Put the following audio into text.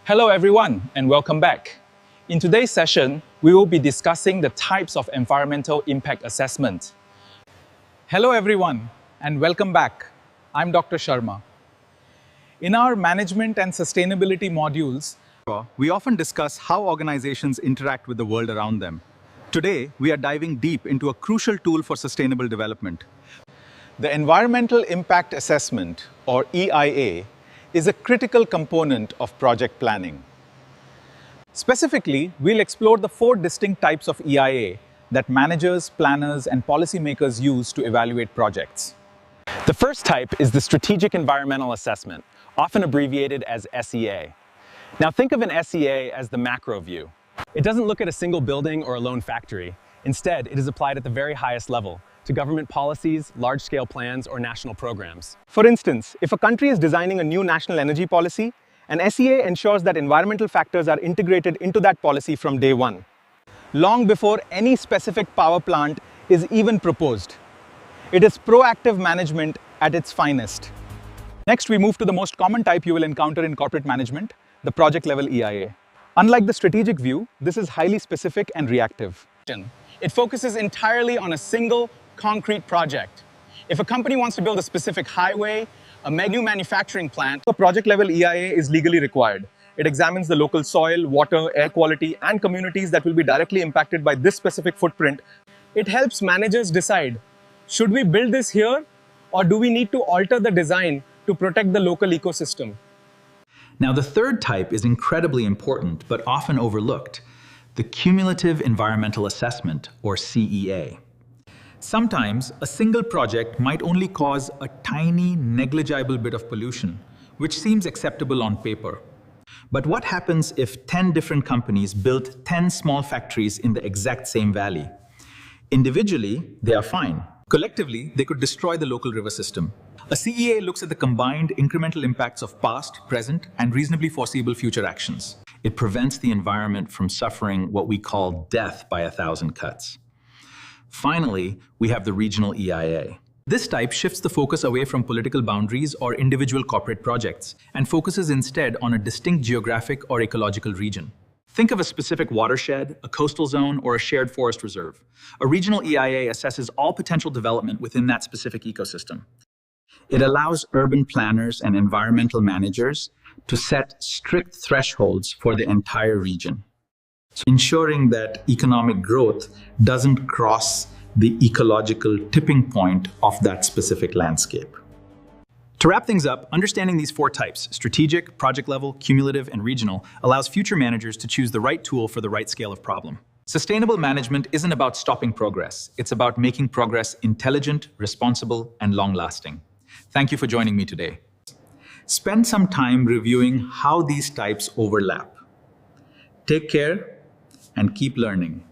Hello everyone and welcome back. In today's session, we will be discussing the types of environmental impact assessment. Hello everyone and welcome back. I'm Dr. Sharma. In our management and sustainability modules, we often discuss how organizations interact with the world around them. Today, we are diving deep into a crucial tool for sustainable development. The Environmental Impact Assessment, or EIA, is a critical component of project planning. Specifically, we'll explore the 4 distinct types of EIA that managers, planners, and policymakers use to evaluate projects. The first type is the Strategic Environmental Assessment, often abbreviated as SEA. Now think of an SEA as the macro view. It doesn't look at a single building or a lone factory. Instead, it is applied at the very highest level, to government policies, large-scale plans, or national programs. For instance, if a country is designing a new national energy policy, an SEA ensures that environmental factors are integrated into that policy from day one, long before any specific power plant is even proposed. It is proactive management at its finest. Next, we move to the most common type you will encounter in corporate management, the project-level EIA. Unlike the strategic view, this is highly specific and reactive. It focuses entirely on a single, concrete project. If a company wants to build a specific highway, a new manufacturing plant, a project-level EIA is legally required. It examines the local soil, water, air quality, and communities that will be directly impacted by this specific footprint. It helps managers decide, should we build this here, or do we need to alter the design to protect the local ecosystem? Now, the third type is incredibly important, but often overlooked, the Cumulative Environmental Assessment, or CEA. Sometimes, a single project might only cause a tiny, negligible bit of pollution, which seems acceptable on paper. But what happens if 10 different companies built 10 small factories in the exact same valley? Individually, they are fine. Collectively, they could destroy the local river system. A CEA looks at the combined incremental impacts of past, present, and reasonably foreseeable future actions. It prevents the environment from suffering what we call death by 1,000 cuts. Finally, we have the Regional EIA. This type shifts the focus away from political boundaries or individual corporate projects and focuses instead on a distinct geographic or ecological region. Think of a specific watershed, a coastal zone, or a shared forest reserve. A regional EIA assesses all potential development within that specific ecosystem. It allows urban planners and environmental managers to set strict thresholds for the entire region, ensuring that economic growth doesn't cross the ecological tipping point of that specific landscape. To wrap things up, understanding these 4 types, strategic, project level, cumulative, and regional, allows future managers to choose the right tool for the right scale of problem. Sustainable management isn't about stopping progress. It's about making progress intelligent, responsible, and long-lasting. Thank you for joining me today. Spend some time reviewing how these types overlap. Take care and keep learning.